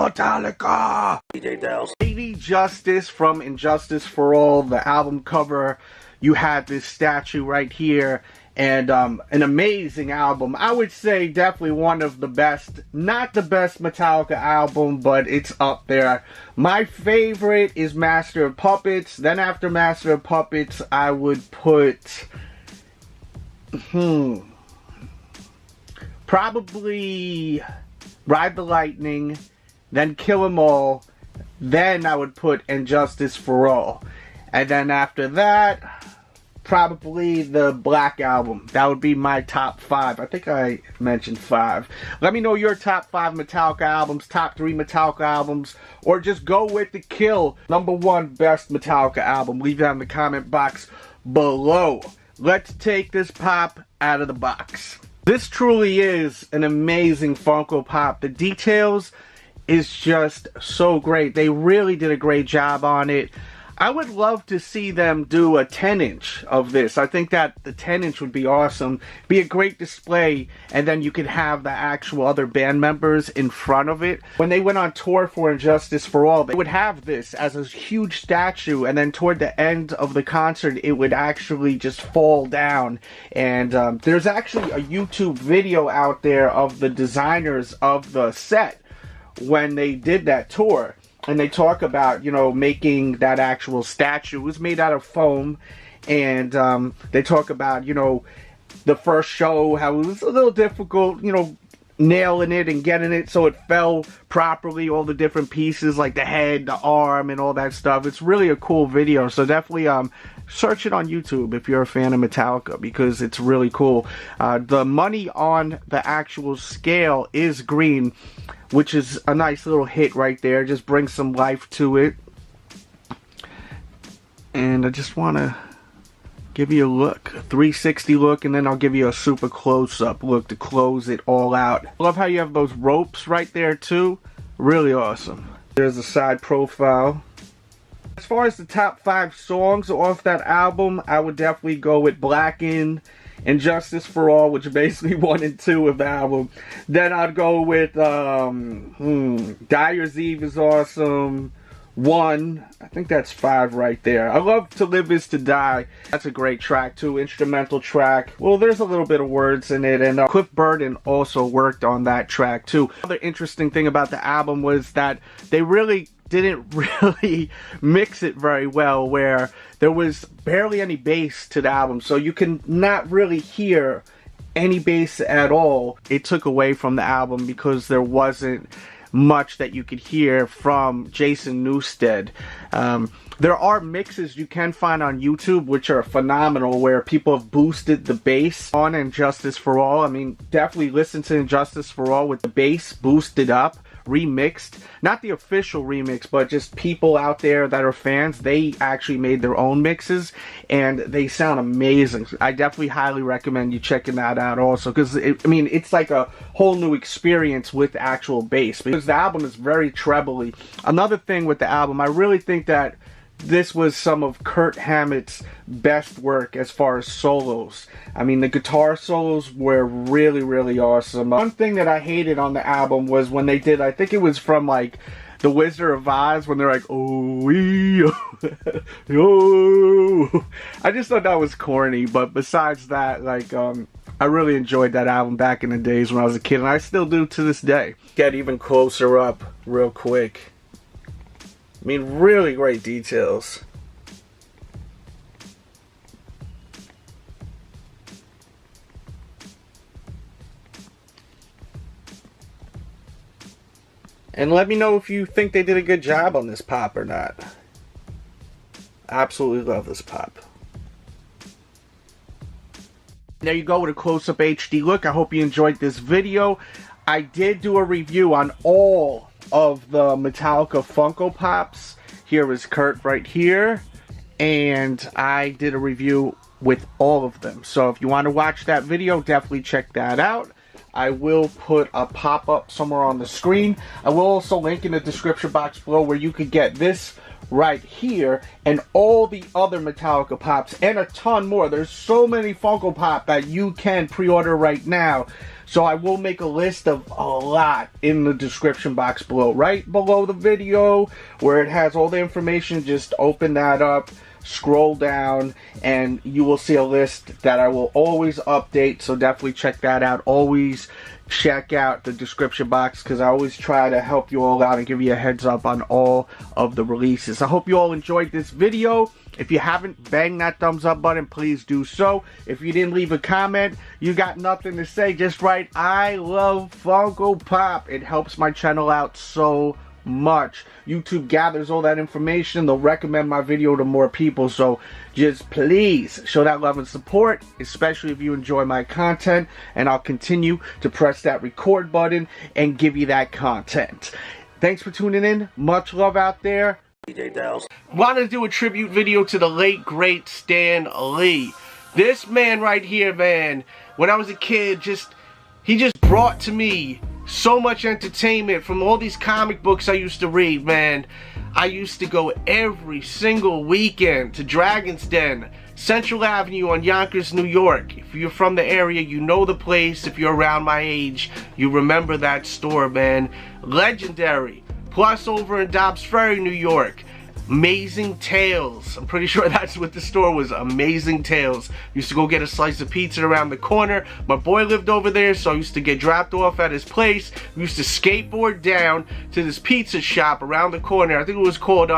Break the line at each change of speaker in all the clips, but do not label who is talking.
Metallica! DJ Delz. Lady Justice from Injustice for All, the album cover. You had this statue right here, and an amazing album. I would say definitely one of the best, not the best Metallica album, but it's up there. My favorite is Master of Puppets. Then after Master of Puppets, I would put, probably Ride the Lightning, then Kill 'Em All, then I would put Injustice for All. And then after that, probably the Black Album. That would be my top 5. I think I mentioned 5. Let me know your top 5 Metallica albums, top 3 Metallica albums, or just go with the kill. #1 best Metallica album. Leave that in the comment box below. Let's take this pop out of the box. This truly is an amazing Funko Pop. The details is just so great. They really did a great job on it. I would love to see them do a 10-inch of this. I think that the 10-inch would be awesome. Be a great display, and then you could have the actual other band members in front of it. When they went on tour for Injustice for All, they would have this as a huge statue, and then toward the end of the concert, it would actually just fall down. And there's actually a YouTube video out there of the designers of the set when they did that tour. And they talk about, you know, making that actual statue. It was made out of foam. And they talk about, you know, the first show, how it was a little difficult, you know, nailing it and getting it so it fell properly. All the different pieces, like the head, the arm, and all that stuff. It's really a cool video. So definitely search it on YouTube if you're a fan of Metallica, because it's really cool. The money on the actual scale is green, which is a nice little hit right there. Just brings some life to it. And I just want to give you a look, a 360 look, and then I'll give you a super close-up look to close it all out. I love how you have those ropes right there too. Really awesome. There's a side profile. As far as the top 5 songs off that album, I would definitely go with Blackened, Injustice for All, which are basically 1 and 2 of the album. Then I'd go with Dyer's Eve is awesome. 1, I think that's 5 right there. I love To Live Is To Die. That's a great track too, instrumental track. Well, there's a little bit of words in it, and Cliff Burton also worked on that track too. Another interesting thing about the album was that they really didn't mix it very well, where there was barely any bass to the album, so you can not really hear any bass at all. It took away from the album because there wasn't much that you could hear from Jason Newsted. There are mixes you can find on YouTube which are phenomenal, where people have boosted the bass on Injustice for All. I mean, definitely listen to Injustice for All with the bass boosted up, remixed. Not the official remix, but just people out there that are fans, they actually made their own mixes, and they sound amazing. I definitely highly recommend you checking that out also, because I mean, it's like a whole new experience with actual bass, because the album is very trebly. Another thing with the album, I really think that this was some of Kirk Hammett's best work as far as solos. I mean, the guitar solos were really, really awesome. One thing that I hated on the album was when they did, I think it was from like The Wizard of Oz, when they're like, oh, oh. I just thought that was corny, but besides that, like, I really enjoyed that album back in the days when I was a kid, and I still do to this day. Get even closer up real quick. I mean, really great details. And let me know if you think they did a good job on this pop or not. Absolutely love this pop. There you go with a close-up HD look. I hope you enjoyed this video. I did do a review on all of the Metallica Funko Pops. Here is Kurt right here, and I did a review with all of them. So if you want to watch that video, definitely check that out. I will put a pop-up somewhere on the screen. I will also link in the description box below where you could get this right here, and all the other Metallica Pops, and a ton more. There's so many Funko Pop that you can pre-order right now. So I will make a list of a lot in the description box below. Right below the video where it has all the information, just open that up, scroll down, and you will see a list that I will always update. So definitely check that out. Always check out the description box because I always try to help you all out and give you a heads up on all of the releases. I hope you all enjoyed this video. If you haven't banged that thumbs up button, please do so. If you didn't leave a comment, you got nothing to say, just write "I love Funko Pop." It helps my channel out so much. YouTube gathers all that information. They'll recommend my video to more people, so just please show that love and support, especially if you enjoy my content, and I'll continue to press that record button and give you that content. Thanks for tuning in. Much love out there. DJ Delz. Wanted to do a tribute video to the late great Stan Lee. This man right here, man, when I was a kid, he just brought to me so much entertainment from all these comic books I used to read, man. I used to go every single weekend to Dragon's Den, Central Avenue on Yonkers, New York. If you're from the area, you know the place. If you're around my age, you remember that store, man. Legendary. Plus over in Dobbs Ferry, New York, Amazing Tales. I'm pretty sure that's what the store was, Amazing Tales. Used to go get a slice of pizza around the corner. My boy lived over there, so I used to get dropped off at his place. We used to skateboard down to this pizza shop around the corner. I think it was called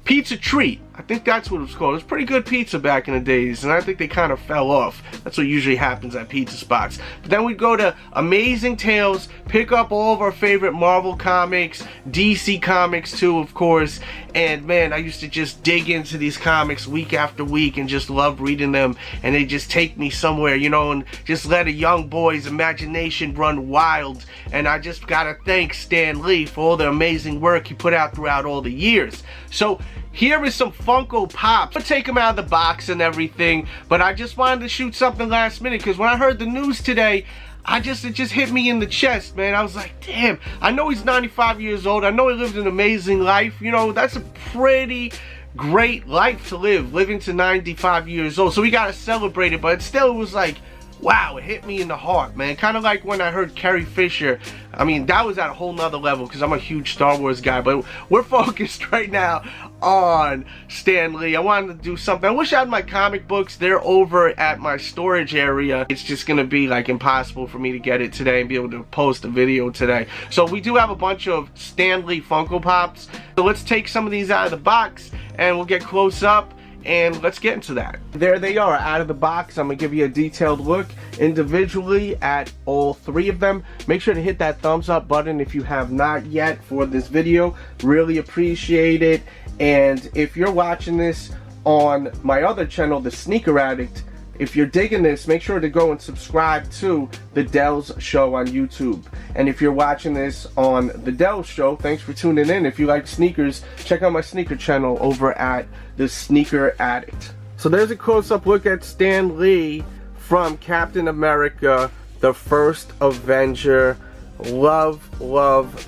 Pizza Treat. I think that's what it was called. It was pretty good pizza back in the days, and I think they kind of fell off. That's what usually happens at pizza spots. But then we'd go to Amazing Tales, pick up all of our favorite Marvel comics, DC comics too, of course. And man, I used to just dig into these comics week after week and just love reading them. And they just take me somewhere, you know, and just let a young boy's imagination run wild. And I just gotta thank Stan Lee for all the amazing work he put out throughout all the years. So here is some Funko Pops. I'll take them out of the box and everything, but I just wanted to shoot something last minute because when I heard the news today, it just hit me in the chest, man. I was like, damn, I know he's 95 years old. I know he lived an amazing life. You know, that's a pretty great life to live, living to 95 years old. So we gotta celebrate it, but still it was like, wow, it hit me in the heart, man. Kind of like when I heard Carrie Fisher. I mean, that was at a whole nother level because I'm a huge Star Wars guy, but we're focused right now on Stan Lee. I wanted to do something. I wish I had my comic books. They're over at my storage area. It's just gonna be like impossible for me to get it today and be able to post a video today. So we do have a bunch of Stan Lee Funko Pops. So let's take some of these out of the box and we'll get close up. And let's get into that. There they are out of the box. I'm gonna give you a detailed look individually at all three of them. Make sure to hit that thumbs up button if you have not yet for this video. Really appreciate it. And if you're watching this on my other channel, The Sneaker Addict, if you're digging this, make sure to go and subscribe to The Delz Show on YouTube. And if you're watching this on The Delz Show, thanks for tuning in. If you like sneakers, check out my sneaker channel over at The Sneaker Addict. So there's a close-up look at Stan Lee from Captain America, the first Avenger. Love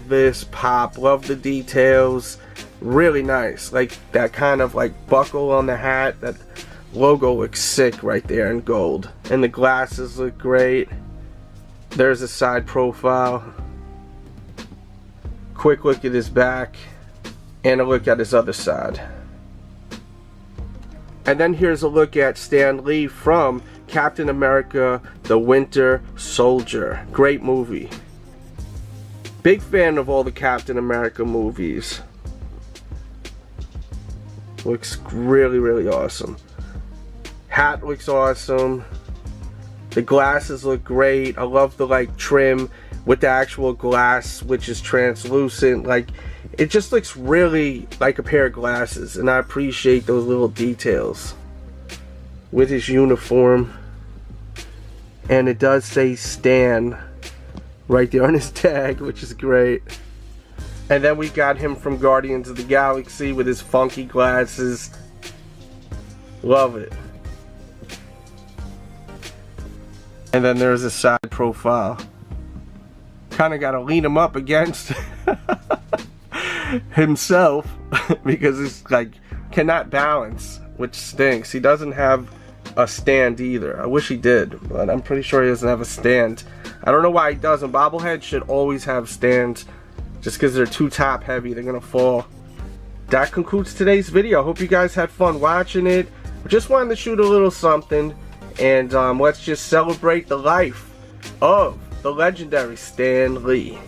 this pop. Love the details. Really nice. Like that kind of like buckle on the hat. That logo looks sick right there in gold. And the glasses look great. There's a side profile. Quick look at his back. And a look at his other side. And then here's a look at Stan Lee from Captain America, the Winter Soldier. Great movie. Big fan of all the Captain America movies. Looks really awesome. Hat looks awesome. The glasses look great. I love the like trim with the actual glass, which is translucent. Like it just looks really like a pair of glasses, and I appreciate those little details with his uniform. And it does say Stan right there on his tag, which is great. And then we got him from Guardians of the Galaxy with his funky glasses. Love it. And then there's a side profile. Kind of got to lean him up against
himself because he's like cannot balance, which stinks. He doesn't have a stand either. I wish he did, but I'm pretty sure he doesn't have a stand. I don't know why he doesn't. Bobbleheads should always have stands. Just because they're too top heavy, they're gonna fall. That concludes today's video. I hope you guys had fun watching it. I just wanted to shoot a little something, and let's just celebrate the life of the legendary Stan Lee.